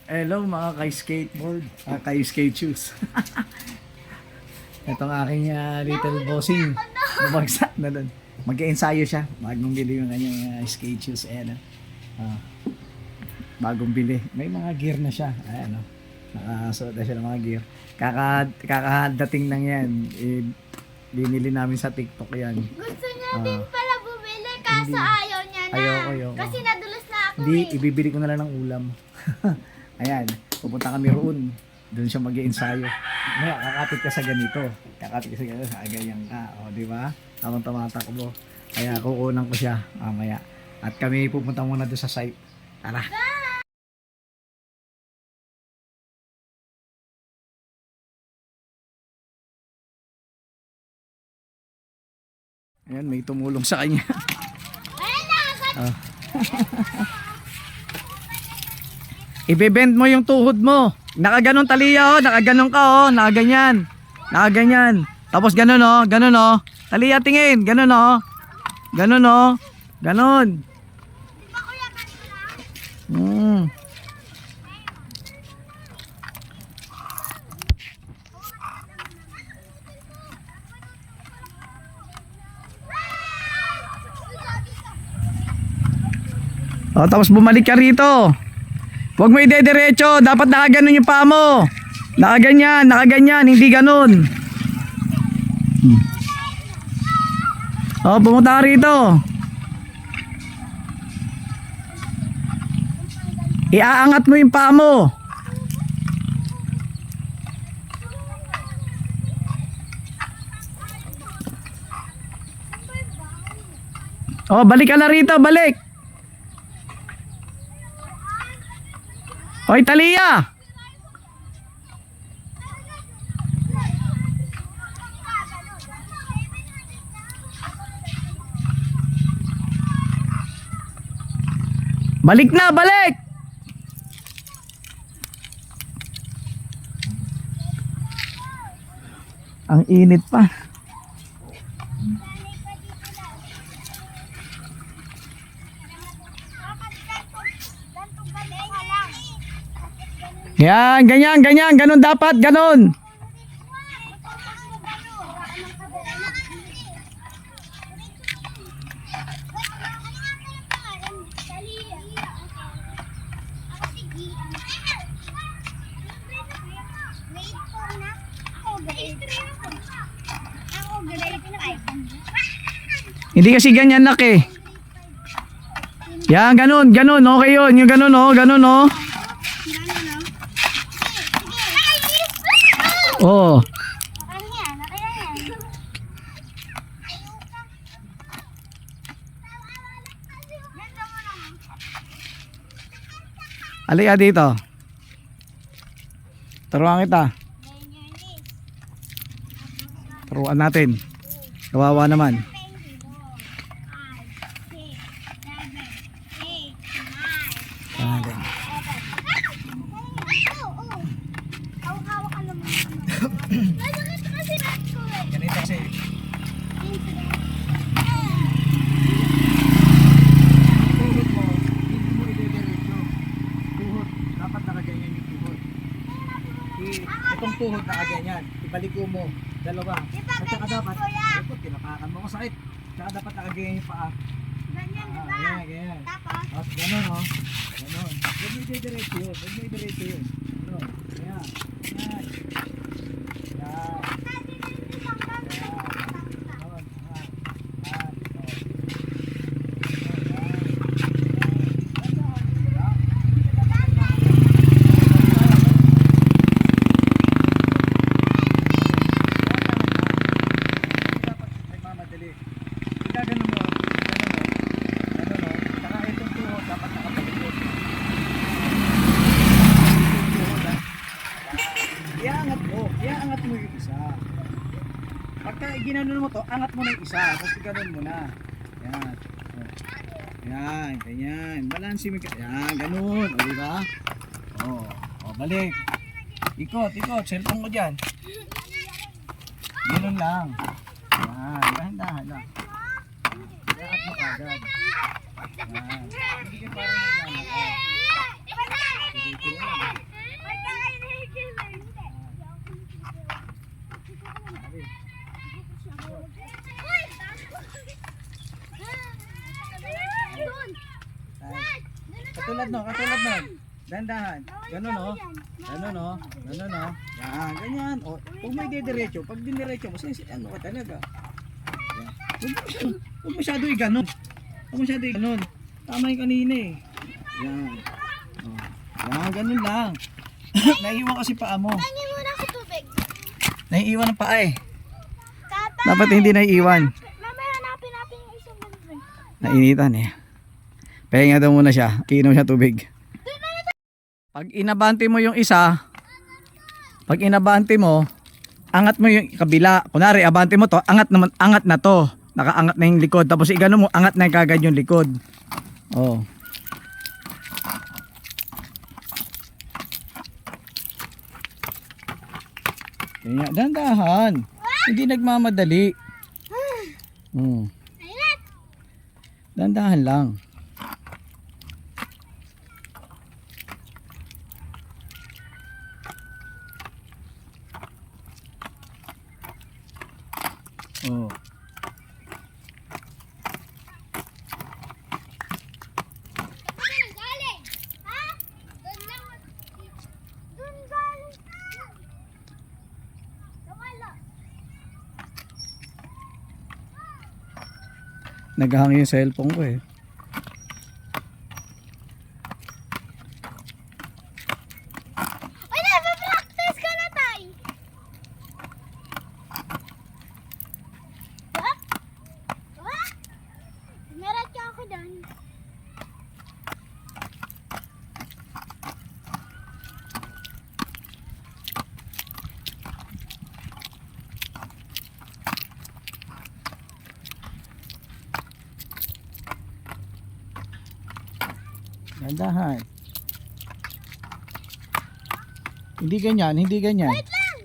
Hello mga kay-skateboard, kay-skate shoes. Itong aking little bossing, bumagsak na doon. Mag-ensayo siya, bagong bili yung kanyang skate shoes. Ayan, bagong bili. May mga gear na siya. Ayan, nakasuot na siya ng mga gear. Kakadating lang yan. Binili namin sa TikTok yan. Gusto niya din pala bumili, kaso ayaw niya na. Ayoko. Kasi nadulas na ako Hindi, ibibili ko na lang ng ulam. Ayan, pupunta kami roon. Doon siya mag-i-ensayo. Maya, kakapit ka sa ganito. Kakapit ka sa ganito, ganyan ka. O, di ba? Tamang tumatakbo. Kaya kukunan ko siya mamaya. At kami pupunta muna doon sa site. Tara. Ayan, may tumulong sa kanya. Oh. Ibebend mo yung tuhod mo. Nakaganon Taliya, oh, nakaganon ka, oh, nakaganyan. Nakaganyan. Tapos ganon, oh, ganon, oh. Taliya, tingin, ganon, oh. Ganon, oh. Ganon. Oh, tapos bumalik ka rito. Huwag mo ide-diretso, dapat nakaganon yung paa mo. Nakaganyan, hindi ganon. Oh, pumunta ka rito. Iaangat mo yung paa mo. Oh, balik ka na rito, balik. Hoy, Taliya! Balik na, balik! Ang init pa. Yan, ganyan, ganon dapat, ganon. Hindi kasi ganyan nak eh. Yan, ganon, okay yun, yung ganon, oh, ganon, oh. Oh. Alika dito. Turuan kita. Turuan natin. Kawawa naman. Ganito kasi. Tuhod mo, hindi mo i-diretso. Tuhod, dapat nakaganyan yung tuhod. Itong tuhod nakaganyan. Ibaliko mo, dalawa. At saka dapat, ikot, tinapakan mo ko sakit. Saka dapat nakaganyan yung paa. Ganyan, diba? Ganyan. Tapos? Ganon, oh. Ganon. Huwag mo i-diretso yun. Huwag mo i-diretso yun. Ganon. Ganyan. Ganyan. Yan. Iangat mo yung isa. Pagka ginanon mo to, angat mo na yung isa. Tapos ganoon mo na. Yan. Yan, ganyan. Balansin mo. Yan, ganun. O, diba? O, balik. Ikot. Cellphone ko dyan. Ganun lang. Yan, dahan-dahan lang. Iangat mo agad. Yan. Hindi ka parang naglalakad. Katulad no, katulad no. Dandahan. Ganun no. Ganun no. Ganun no. Yan, ganyan. O, kung may didiretso, pag diniretso mo, ano ka talaga. Yan. Huwag masyado i-ganon. Huwag masyado i-ganon. Tama yung kanina eh. Yan. O, yan, ganun lang. Naiiwan kasi paa mo. Tangin muna sa tubig. Naiiwan ang paa eh. Tatay! Dapat hindi naiiwan. Mamaya hanapin natin yung isang boyfriend. Nainitan eh. Pahinga daw muna siya. Iinom siya tubig. Pag inabante mo yung isa, pag inabante mo, angat mo yung kabila. Kunwari, abante mo to, angat naman, angat na to. Nakaangat na yung likod. Tapos igano mo, angat na kagad yung likod. Oh. Kaya, dandahan. Hindi nagmamadali. Dandahan lang. Oh. Saan galing? Ha? Doon lang. Doon galing. Wala. Naghahangin yung cellphone ko eh. Ay, nagpa-practice ka na, tay. Ha? Ha? Meron ka ako doon. Dandahan. Hindi ganyan, hindi ganyan. Wait lang.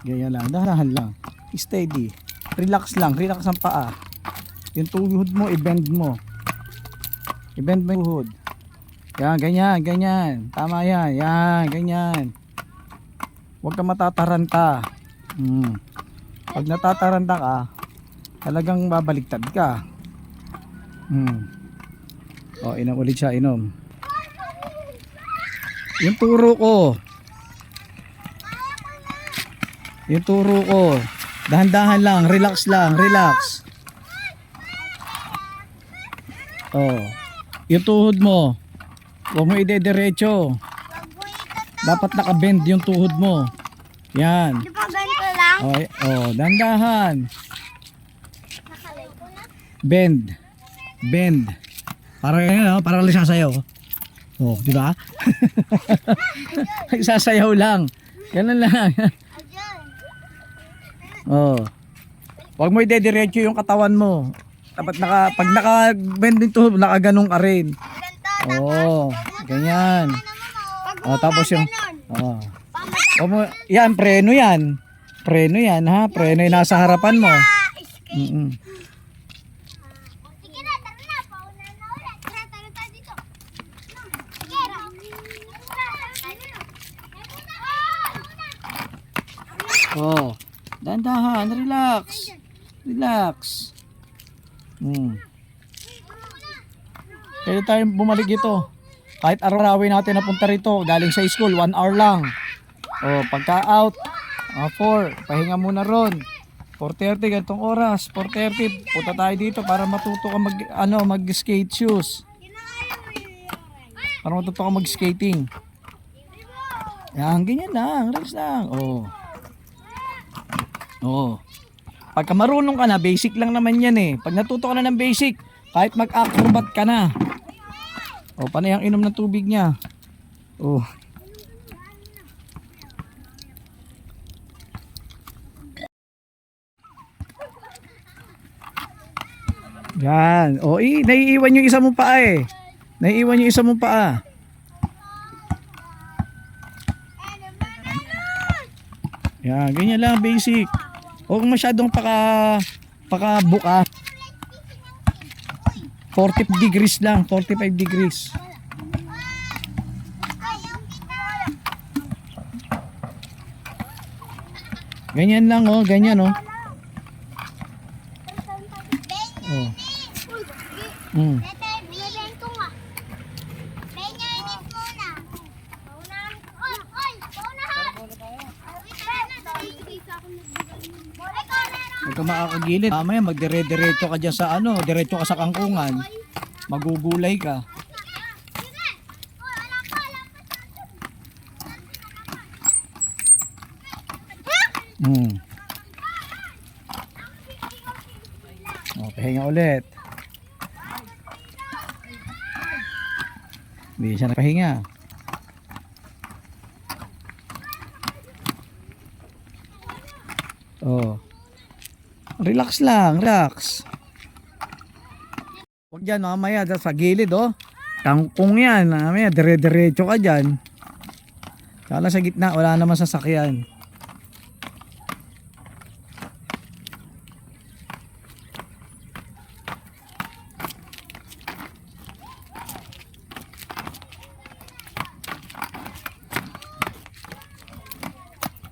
Ganyan lang, dahan lang. Steady. Relax lang, relax ang paa. Yung tuhod mo, i-bend mo. I-bend mo yung tuhod. Yan, ganyan, ganyan. Tama yan, yan, ganyan. Huwag ka matataranta. Pag natataranta ka, talagang babaliktad ka. O, inom ulit siya, inom. Yung turo ko. Yung turo ko. Dahan-dahan lang, relax lang, relax. Oh. Yung tuhod mo. Huwag mo ide-diretso. Dapat naka-bend yung tuhod mo. Yan. Di ba ganito lang? Oh, dahan-dahan. Nakalay ko na. Bend. Bend. Para yan, para lang sasayaw. Oh, di ba? Sasayaw lang. Ganun lang. Ayun. Oh. Huwag mo ide-diretso yung katawan mo. Dapat pag naka-bend yung tuhod, nakaganong ka rin. Ganito. Oh, ganyan. Oh, tapos yung oh. Pamatay. Huwag mo, yan, preno yan. Preno yan, ha? Preno yung nasa harapan mo. Escape. Sige na, tara na. Pauna na ulit. Tara, tara tayo dito. Sige. Oh. Dahan-dahan, relax. Relax. Pwede tayong bumalik ito. Kahit arawin natin napunta rito, galing sa school, 1 hour lang. O, pagka out, 4, pahinga muna ron. 4:30, ganitong oras. 4:30, punta tayo dito para matuto ka mag-skate shoes. Para matuto ka mag-skating. Yan, ganyan lang, relax lang. Oh. Oh. Pagka marunong ka na, basic lang naman yan eh. Pag natuto ka na ng basic, kahit mag-acrobat ka na. O, panay ang inom ng tubig niya. Oh. Yan. O, naiiwan yung isa mong paa eh. Naiiwan yung isa mong paa. Yan, ganyan lang, basic. Huwag masyadong Paka-buka. 40 degrees lang, 45 degrees. Ganyan lang oh, ganyan oh. Oh. Mm. Huwag ka makakagilid. Mamaya magdire-diretso ka dyan sa ano, diretso ka sa kangkungan. Magugulay ka. Hmm. Okay, nga ulit. Hindi siya nakahinga. Oh. Relax lang, relax. Huwag dyan, mamaya sa gilid oh. Kangkong yan, mamaya dire-diretso ka dyan. Kala sa gitna, wala naman sasakyan.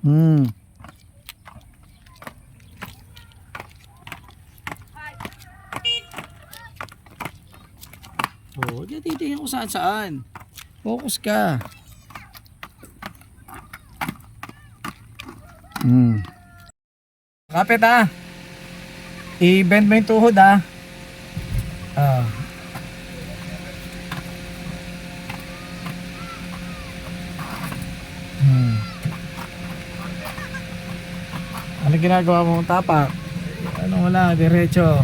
Hmm. Oh, diyan titingin ko saan saan. Focus ka. Hmm. Kapit ah. I-bend mo yung tuhod ah. Ah. Hmm. Ano ginagawa mong tapak? Ano wala, diretso.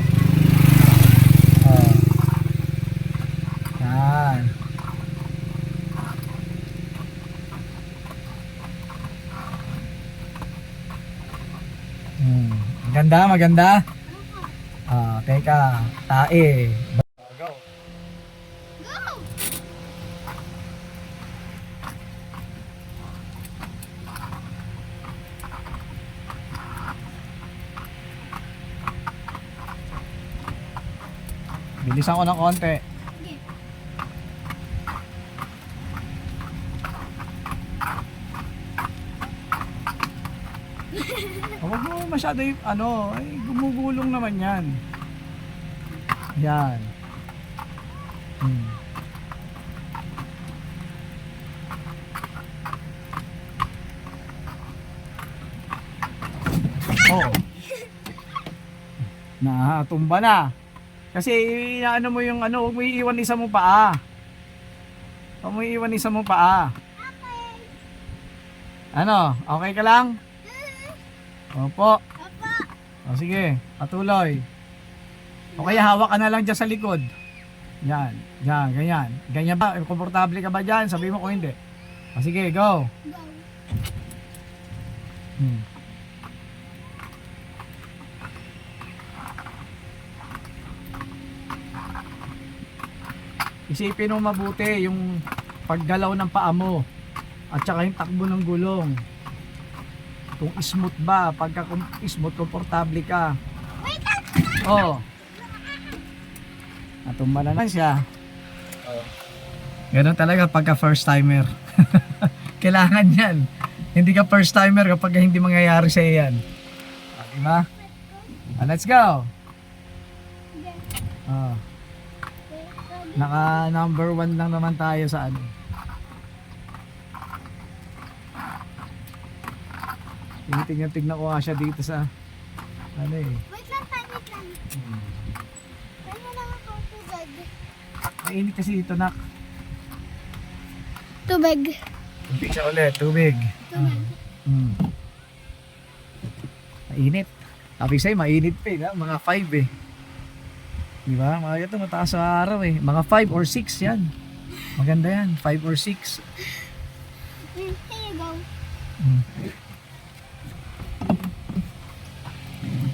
Oh. Yan. Maganda, maganda. Ah, teka, tae. Go. Bilisan ko ng konti. Huwag mo masyado yung ano, ay gumugulong naman yan. Yan. Hmm. Oh. Natumba na. Kasi ano mo yung ano, huwag mo iiwan isa mong paa. Huwag mo iiwan isa mong paa. Ano, okay ka lang? Opo. O sige, patuloy. O kaya hawak ka na lang dyan sa likod. Yan, yan, ganyan. Ganyan ba? Komportable ka ba dyan? Sabi mo kung hindi. O sige, go. Hmm. Isipin mo mabuti yung paggalaw ng paa mo at saka yung takbo ng gulong. Kung smooth ba, pagka smooth, komportable ka. Oh. Natumba na lang siya. Ganun talaga pagka first timer. Kailangan yan. Hindi ka first timer kapag hindi mangyayari sa yan. Diba? Let's go. Oh. Naka number 1 lang naman tayo sa ano. Tingnan ko nga siya dito sa ano eh. Wait lang. Kaya lang ako tubig. Mainit kasi dito nak. Tubig. Tubig siya ulit, tubig. Mainit. Sabi sa'yo, mainit pa eh, mga 5 eh. Diba? Mga ito, mataas sa araw eh. Mga 5 or 6 yan. Maganda yan, 5 or 6. Here you go.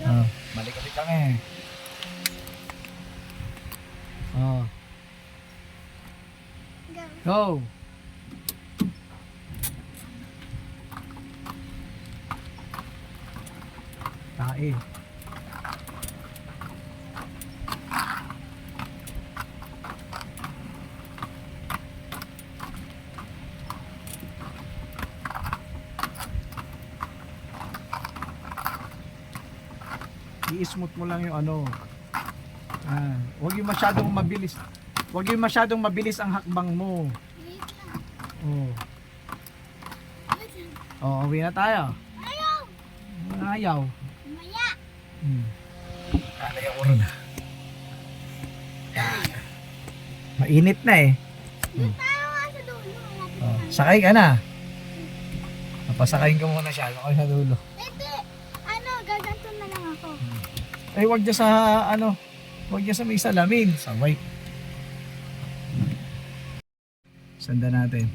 Oh, balik-balik lang eh. Oh. Go. Tae. I-smooth mo lang yung ano. Huwag yung masyadong mabilis. Huwag yung masyadong mabilis ang hakbang mo. Oh. Oh, uwi na tayo. Ayaw! Ayaw. Maya! Ayaw ko rin. Mainit na eh. Doon tayo nga sa dulo. Oh, sakay ka na. Napasakayin ko muna siya. Ako sa dulo. Hindi! Ano, gaganto na lang ako. Ay, wag dyan sa ano. Wag dyan sa may salamin. Sabay. Sanda natin.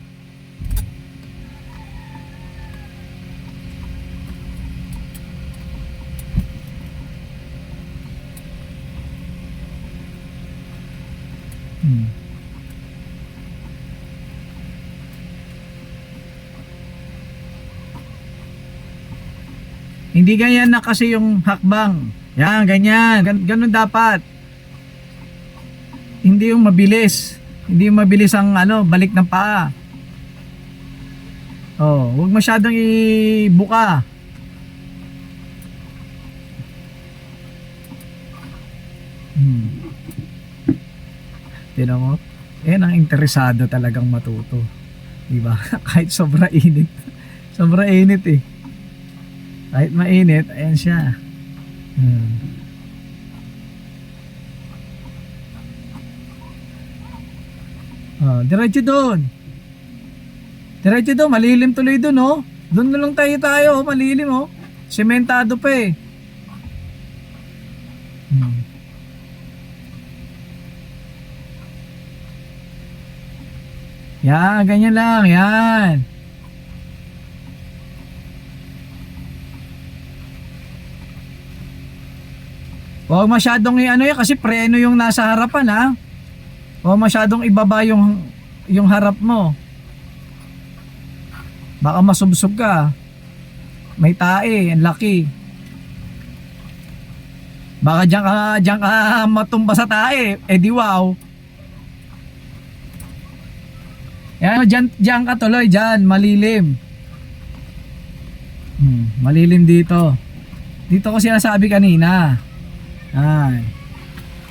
Hindi ganyan na kasi yung hakbang. Yan, ganyan. Ganun dapat. Hindi yung mabilis. Hindi yung mabilis ang ano, balik ng paa. Oh, huwag masyadong ibuka. Tignan mo? Yan ang interesado talagang matuto. Diba? Kahit sobra init. Sobra init eh. Kahit mainit, ayan siya. Diretso doon. Diretso doon, malilim tuloy doon, oh. Doon na lang tayo, oh. Malilim, oh. Sementado pa eh. Yan, ganyan lang, yan. Huwag masyadong ano yan kasi preno yung nasa harapan, ha. Huwag masyadong ibaba yung harap mo. Baka masubsob ka. May tae, ang laki. Baka diyan ka matumba sa tae, di wow. Yan, diyan ka tuloy, diyan, malilim. Malilim dito. Dito ko sinasabi kanina. Yan.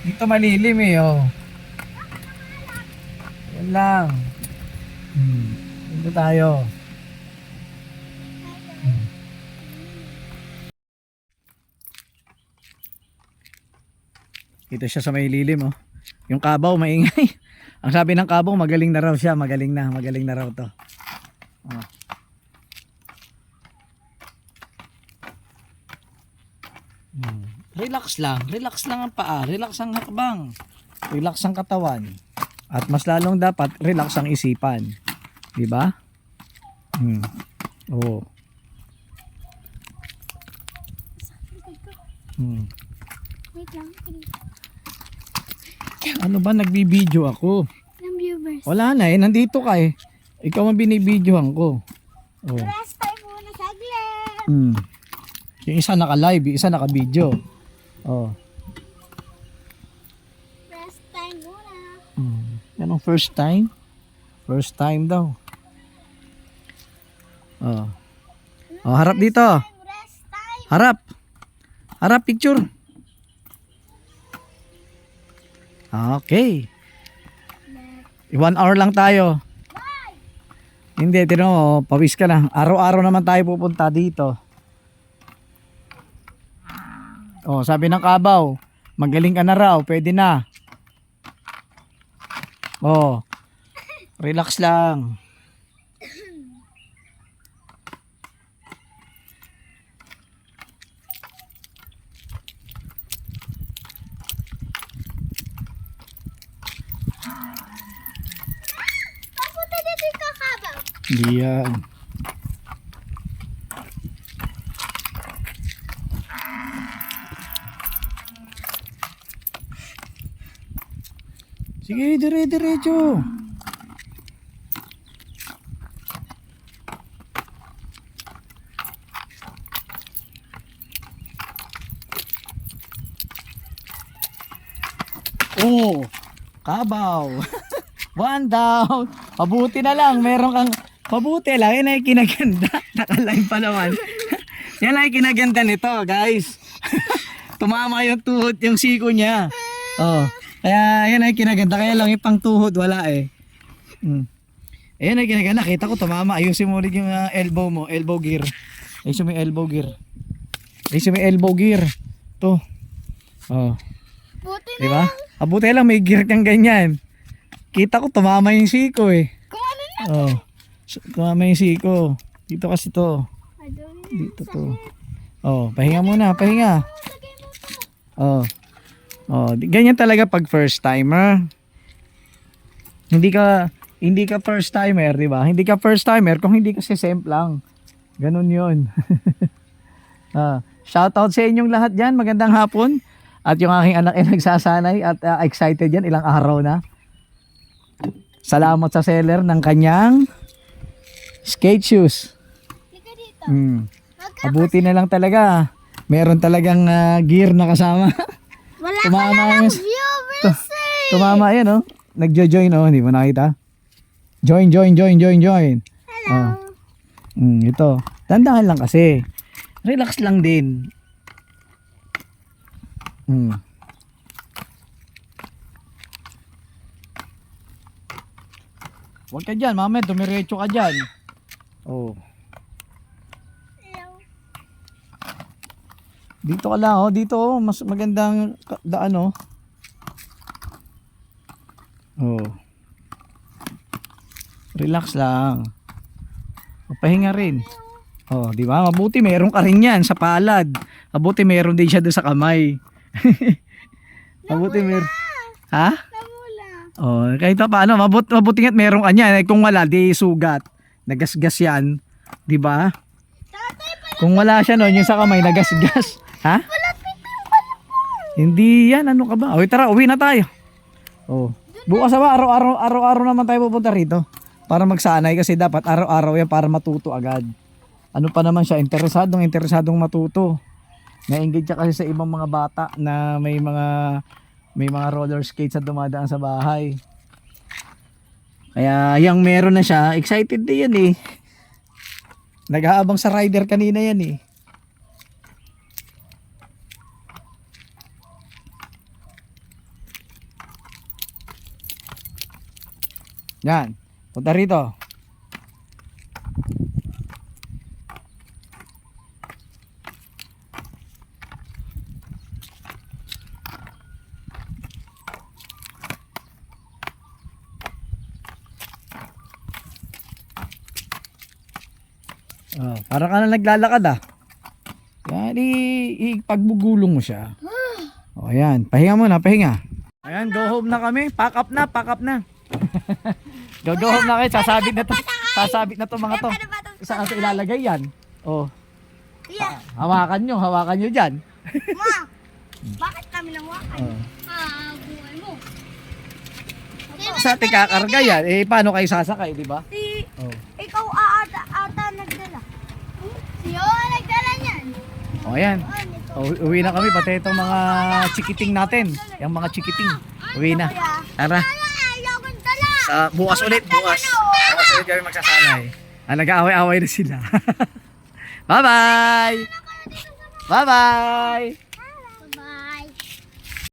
Dito malilim eh, oh. Yan lang. Dito tayo. Dito siya sa may lilim, oh. Yung kabaw maingay. Ang sabi ng kabaw, magaling na raw siya, magaling na raw to. Oh. Relax lang ang paa, relax ang hakbang, relax ang katawan. At mas lalong dapat relax ang isipan. Di ba? Oo. Wait lang. Ano ba, nagbibideo ako? Ng viewers. Wala na eh, nandito ka eh. Ikaw ang binibidyohan ko. Oh. Rest time muna saglit. Yung isa naka-live, yung isa naka-video. Oh. Rest time muna. Yan ang first time. First time daw. Oh. Oh, harap dito. Rest time. Harap. Harap picture. Okay. 1 hour lang tayo. Hindi, tino mo, pawis ka na. Araw-araw naman tayo pupunta dito. Oh, sabi ng kabaw, magaling ka na raw, pwede na. Oh, relax lang. Papunta dito yung kakabaw. Hindi yan. Sige, dire-diretso. Oh, kabaw. 1 down. Pabuti na lang, meron kang pabuti lang. Yan ay kinaganda. Nakalive pa naman. Yan ay kinaganda nito, guys. Tumama yung tuhod, yung siko niya. Oh. Kaya yan ay kinaganda. Kaya lang yung pang tuhod wala eh. Ayan ay kinaganda. Kita ko tumama. Ayusin mo ulit yung elbow mo. Elbow gear. Ayusin mo yung elbow gear. Ayusin mo yung elbow gear. To. Oh. Buti na Diba? lang. Abuti lang may gear kang ganyan. Kita ko tumama yung siko eh. Kung ano na. Oh. Tumama yung siko. Dito kasi to. Adon na. Dito to. Oh, pahinga muna, pahinga. Lagay mo to. Oh. Oh, ganyan talaga pag first timer. Hindi ka first timer, 'di ba? Hindi ka first timer kung hindi ka sisemplang. Ganun 'yon. Shout out sa inyong lahat diyan. Magandang hapon. At yung aking anak ay nagsasanay at excited yan ilang araw na. Salamat sa seller ng kanyang skate shoes. Lika dito. Abuti na lang talaga. Meron talagang gear na kasama. Wala Tumama ka na yung- lang viewers eh. Tumama yan oh. Nagjo-join oh, hindi mo nakita? Join. Hello. Ito. Tandahan lang kasi. Relax lang din. Huwag ka dyan, mama. Dumiretso ka dyan. Oh. Hello. Dito ka lang oh. Dito oh. Mas magandang daan oh. Oh. Relax lang. Pahinga rin. Oh, di ba? Mabuti meron ka rin yan sa palad. Mabuti meron din siya doon sa kamay. Mabuti meron. Ha? Namula. Oh, kahit pa paano, mabuti nga't meron ka niyan. Kung wala, di sugat. Nagasgas yan. Di ba? Tatay pala. Kung wala siya noon, yung sa kamay, nagasgas. Ha? Palapit yung palapit. Hindi yan. Ano ka ba? O, tara, uwi na tayo. Oh. Bukas ba, araw-araw naman tayo pupunta rito. Para magsanay kasi dapat araw-araw yan para matuto agad. Ano pa naman siya, interesadong matuto. Na-engage siya kasi sa ibang mga bata na may mga roller skates na dumadaan sa bahay. Kaya yung meron na siya, excited din yan eh. Nag-aabang sa rider kanina yan eh. Yan, punta rito. Oh, para ka na naglalakad ah. Yan, ipagbugulong mo siya. O ayan, pahinga muna, pahinga. Ayan, go home na kami. Pack up na. Go home na kayo, sasabit na to mga to. Saan natin ilalagay yan? Oh, Yeah. hawakan nyo dyan. Ma, bakit kami nawakan? Oh. Buhay mo. Sa ating kakarga yan, eh paano kayo sasakay, di ba? Si, Oh. ikaw ata nagdala. Siyo nagdala niyan. O ayan, uwi na kami, pati itong mga chikiting natin. Yung mga chikiting, uwi na. Tara. Ayaw kong dala. Bukas ulit kami magsasanay. Nag-aaway-aaway na sila. Bye-bye! Bye-bye!